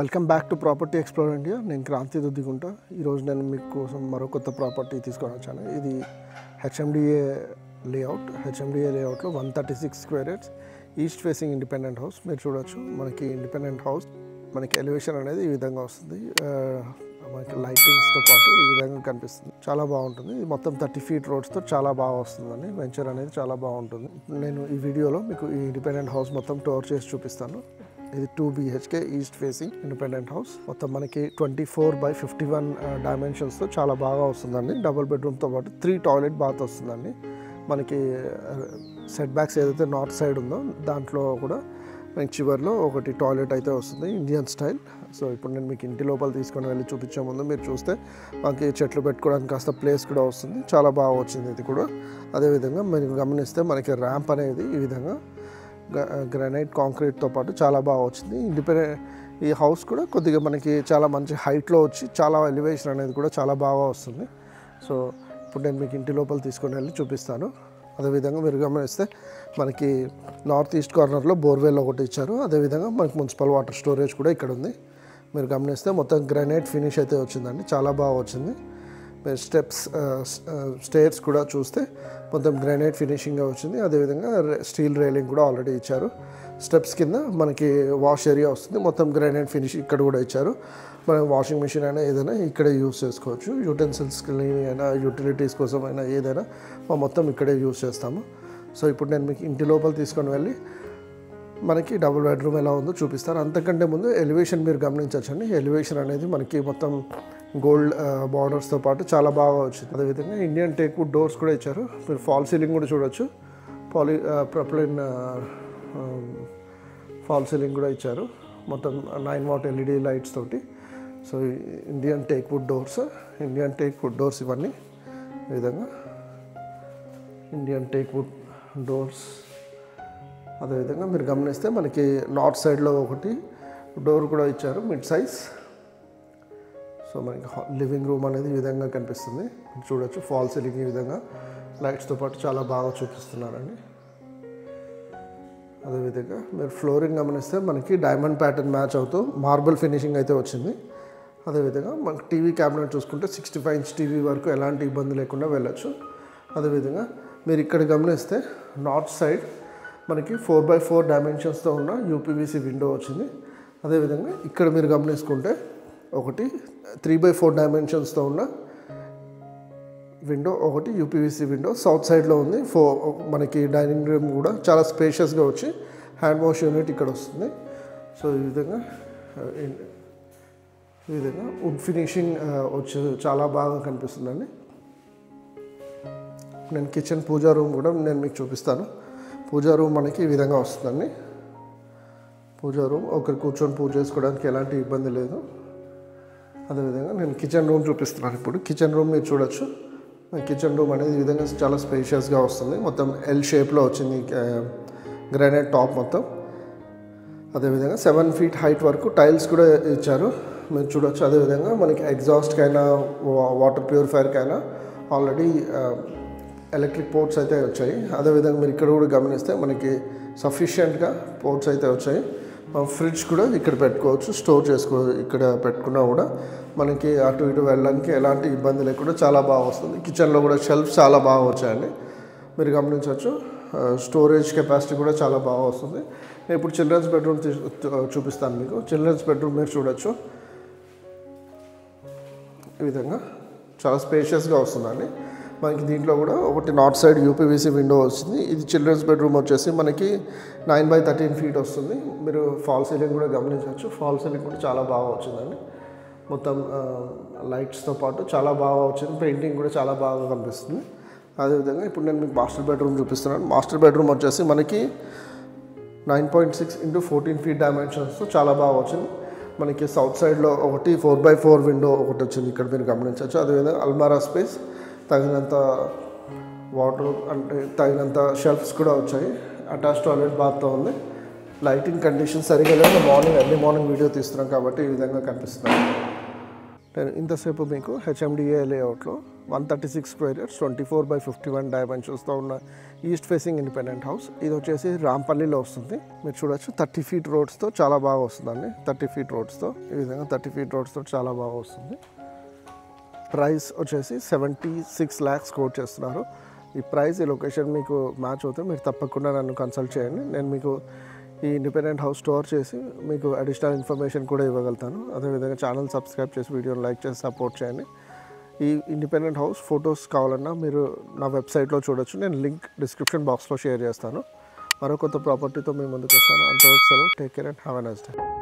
Welcome back to property explore India. నేను క్రాంతి దుద్దిగుంటా. ఈరోజు నేను మీకోసం మరో కొత్త ప్రాపర్టీ తీసుకొని వచ్చాను. ఇది హెచ్ఎండిఏ లేఅవుట్. హెచ్ఎండిఏ లేఅవుట్లో 136 square yards east facing independent house. మీరు చూడొచ్చు, మనకి ఇండిపెండెంట్ హౌస్ మనకి ఎలివేషన్ అనేది ఈ విధంగా వస్తుంది. మనకి లైటింగ్స్తో పాటు ఈ విధంగా కనిపిస్తుంది. చాలా బాగుంటుంది. ఇది మొత్తం 30 feet రోడ్స్తో చాలా బాగా వస్తుందండి. వెంచర్ అనేది చాలా బాగుంటుంది. నేను ఈ వీడియోలో మీకు ఈ ఇండిపెండెంట్ హౌస్ మొత్తం టూర్ చేసి చూపిస్తాను. ఇది 2 BHK east facing independent house. మొత్తం మనకి 24/51 డైమెన్షన్స్తో చాలా బాగా వస్తుందండి. డబుల్ బెడ్రూమ్తో పాటు 3 టాయిలెట్ బాత్ వస్తుందండి. మనకి సెట్ బ్యాక్స్ ఏదైతే నార్త్ సైడ్ ఉందో దాంట్లో కూడా మనకి చివరిలో ఒకటి టాయిలెట్ అయితే వస్తుంది, ఇండియన్ స్టైల్. సో ఇప్పుడు నేను మీకు ఇంటి లోపల తీసుకొని వెళ్ళి చూపించే ముందు మీరు చూస్తే మనకి చెట్లు పెట్టుకోవడానికి కాస్త ప్లేస్ కూడా వస్తుంది. చాలా బాగా వచ్చింది ఇది కూడా. అదేవిధంగా మీరు గమనిస్తే మనకి ర్యాంప్ అనేది ఈ విధంగా గ్రానైట్ కాంక్రీట్తో పాటు చాలా బాగా వచ్చింది. ఈ హౌస్ కూడా కొద్దిగా మనకి చాలా మంచి హైట్లో వచ్చి చాలా ఎలివేషన్ అనేది కూడా చాలా బాగా వస్తుంది. సో ఇప్పుడు నేను మీకు ఇంటి లోపల తీసుకొని వెళ్ళి చూపిస్తాను. అదేవిధంగా మీరు గమనిస్తే మనకి నార్త్ ఈస్ట్ కార్నర్లో బోర్వెల్ ఒకటి ఇచ్చారు. అదేవిధంగా మనకి మున్సిపల్ వాటర్ స్టోరేజ్ కూడా ఇక్కడ ఉంది. మీరు గమనిస్తే మొత్తం గ్రానైట్ ఫినిష్ అయితే వచ్చిందండి. చాలా బాగా వచ్చింది. మీరు స్టేర్స్ కూడా చూస్తే మొత్తం గ్రానైట్ ఫినిషింగ్గా వచ్చింది. అదేవిధంగా స్టీల్ రైలింగ్ కూడా ఆల్రెడీ ఇచ్చారు. స్టెప్స్ కింద మనకి వాష్ ఏరియా వస్తుంది. మొత్తం గ్రానైట్ ఫినిష్ ఇక్కడ కూడా ఇచ్చారు. మనం వాషింగ్ మిషన్ అయినా ఏదైనా ఇక్కడే యూస్ చేసుకోవచ్చు. యూటెన్సిల్స్ క్లీనింగ్ అయినా యూటిలిటీస్ కోసం అయినా ఏదైనా మొత్తం ఇక్కడే యూస్ చేస్తాము. సో ఇప్పుడు నేను మీకు ఇంటి లోపల తీసుకొని వెళ్ళి మనకి డబుల్ బెడ్రూమ్ ఎలా ఉందో చూపిస్తాను. అంతకంటే ముందు ఎలివేషన్ మీరు గమనించవచ్చండి. ఎలివేషన్ అనేది మనకి మొత్తం గోల్డ్ బార్డర్స్తో పాటు చాలా బాగా వచ్చింది. అదేవిధంగా ఇండియన్ టేక్వుడ్ డోర్స్ కూడా ఇచ్చారు. మీరు ఫాల్ సీలింగ్ కూడా చూడొచ్చు. ప్రొప్లైన్ ఫాల్ సీలింగ్ కూడా ఇచ్చారు. మొత్తం 9 watt LED లైట్స్ తోటి. సో ఇండియన్ టేక్వుడ్ డోర్స్ ఇవన్నీ ఈ విధంగా ఇండియన్ టేక్వుడ్ డోర్స్. అదేవిధంగా మీరు గమనిస్తే మనకి నార్త్ సైడ్లో ఒకటి డోర్ కూడా ఇచ్చారు, మిడ్ సైజ్. సో మనకి లివింగ్ రూమ్ అనేది ఈ విధంగా కనిపిస్తుంది. చూడొచ్చు, ఫాల్ సీలింగ్ ఈ విధంగా లైట్స్తో పాటు చాలా బాగా చూపిస్తున్నారండి. అదేవిధంగా మీరు ఫ్లోరింగ్ గమనిస్తే మనకి డైమండ్ ప్యాటర్న్ మ్యాచ్ అవుతూ మార్బుల్ ఫినిషింగ్ అయితే వచ్చింది. అదేవిధంగా మనకి టీవీ క్యాబినెట్ చూసుకుంటే 65 inch టీవీ వరకు ఎలాంటి ఇబ్బంది లేకుండా వెళ్ళొచ్చు. అదేవిధంగా మీరు ఇక్కడ గమనిస్తే నార్త్ సైడ్ మనకి 4x4 డైమెన్షన్స్తో ఉన్న UPVC విండో వచ్చింది. అదేవిధంగా ఇక్కడ మీరు గమనించుకుంటే ఒకటి 3x4 డైమెన్షన్స్తో ఉన్న విండో, ఒకటి UPVC విండో సౌత్ సైడ్లో ఉంది. మనకి డైనింగ్ రూమ్ కూడా చాలా స్పేషియస్గా వచ్చి హ్యాండ్ వాష్ యూనిట్ ఇక్కడ వస్తుంది. సో ఈ విధంగా వుడ్ ఫినిషింగ్ వచ్చి చాలా బాగా కనిపిస్తుందండి. నేను కిచెన్ పూజా రూమ్ కూడా నేను మీకు చూపిస్తాను. పూజా రూమ్ మనకి ఈ విధంగా వస్తుందండి. పూజా రూమ్ ఒకరు కూర్చొని పూజ చేసుకోవడానికి ఎలాంటి ఇబ్బంది లేదు. అదేవిధంగా నేను కిచెన్ రూమ్ చూపిస్తున్నాను. ఇప్పుడు కిచెన్ రూమ్ మీరు చూడొచ్చు. కిచెన్ రూమ్ అనేది ఈ విధంగా చాలా స్పేషియస్గా వస్తుంది. మొత్తం L షేప్లో వచ్చింది గ్రానైట్ టాప్ మొత్తం. అదేవిధంగా 7 feet హైట్ వరకు టైల్స్ కూడా ఇచ్చారు, మీరు చూడొచ్చు. అదేవిధంగా మనకి ఎగ్జాస్ట్కైనా వాటర్ ప్యూరిఫైర్కైనా ఆల్రెడీ ఎలక్ట్రిక్ పోర్ట్స్ అయితే వచ్చాయి. అదేవిధంగా మీరు ఇక్కడ కూడా గమనిస్తే మనకి సఫిషియెంట్గా పోర్ట్స్ అయితే వచ్చాయి. ఫ్రిడ్జ్ కూడా ఇక్కడ పెట్టుకోవచ్చు, స్టోర్ ఇక్కడ పెట్టుకున్నా కూడా మనకి అటు ఇటు వెళ్ళడానికి ఎలాంటి ఇబ్బంది లేకుండా చాలా బాగా వస్తుంది. కిచెన్లో కూడా షెల్ఫ్స్ చాలా బాగా వచ్చాయండి, మీరు గమనించవచ్చు. స్టోరేజ్ కెపాసిటీ కూడా చాలా బాగా వస్తుంది. నేను ఇప్పుడు చిల్డ్రన్స్ బెడ్రూమ్ చూపిస్తాను మీకు. చిల్డ్రన్స్ బెడ్రూమ్ మీరు చూడొచ్చు, ఈ విధంగా చాలా స్పేషియస్గా వస్తుందండి. మనకి దీంట్లో కూడా ఒకటి నార్త్ సైడ్ UPVC విండో వస్తుంది. ఇది చిల్డ్రన్స్ బెడ్రూమ్ వచ్చేసి మనకి 9x13 feet వస్తుంది. మీరు ఫాల్ సీలింగ్ కూడా గమనించవచ్చు. ఫాల్ సీలింగ్ కూడా చాలా బాగా వచ్చిందండి. మొత్తం లైట్స్తో పాటు చాలా బాగా వచ్చింది. పెయింటింగ్ కూడా చాలా బాగా కనిపిస్తుంది. అదేవిధంగా ఇప్పుడు నేను మీకు మాస్టర్ బెడ్రూమ్ చూపిస్తున్నాను. మాస్టర్ బెడ్రూమ్ వచ్చేసి మనకి 9.6 x 14 feet డైమెన్షన్స్తో చాలా బాగా వచ్చింది. మనకి సౌత్ సైడ్లో ఒకటి 4x4 విండో ఒకటి వచ్చింది, ఇక్కడ మీరు గమనించవచ్చు. అదేవిధంగా అల్మారా స్పేస్, తగినంత వాటర్ అంటే తగినంత షెల్ఫ్స్ కూడా వచ్చాయి. అటాచ్ టాయిలెట్ బాత్తో ఉంది. లైటింగ్ కండిషన్ సరిగా లేదు. ఎర్లీ మార్నింగ్ వీడియో తీస్తున్నాం కాబట్టి ఈ విధంగా కనిపిస్తుంది. నేను ఇంతసేపు మీకు హెచ్ఎండిఏ లేఅవుట్లో 136 స్క్వేర్ యార్డ్స్ 24/51 డైమెన్షన్స్తో ఉన్న ఈస్ట్ ఫేసింగ్ ఇండిపెండెంట్ హౌస్. ఇది వచ్చేసి రాంపల్లిలో వస్తుంది. మీరు చూడొచ్చు 30 ఫీట్ రోడ్స్తో చాలా బాగా వస్తుందండి. 30 ఫీట్ రోడ్స్తో ఈ విధంగా 30 ఫీట్ రోడ్స్తో చాలా బాగా వస్తుంది. ప్రైస్ వచ్చేసి 76 lakhs కోట్ చేస్తున్నారు. ఈ ప్రైస్ ఈ లొకేషన్ మీకు మ్యాచ్ అవుతే మీరు తప్పకుండా నన్ను కన్సల్ట్ చేయండి. నేను మీకు ఈ ఇండిపెండెంట్ హౌస్ స్టోర్ చేసి మీకు అడిషనల్ ఇన్ఫర్మేషన్ కూడా ఇవ్వగలుగుతాను. అదేవిధంగా ఛానల్ సబ్స్క్రైబ్ చేసి వీడియోని లైక్ చేసి సపోర్ట్ చేయండి. ఈ ఇండిపెండెంట్ హౌస్ ఫొటోస్ కావాలన్నా మీరు నా వెబ్సైట్లో చూడొచ్చు. నేను లింక్ డిస్క్రిప్షన్ బాక్స్లో షేర్ చేస్తాను. మరో కొత్త ప్రాపర్టీతో మీ ముందుకు వస్తాను. అంతవరకు సెలవు. Take care and have a nice day.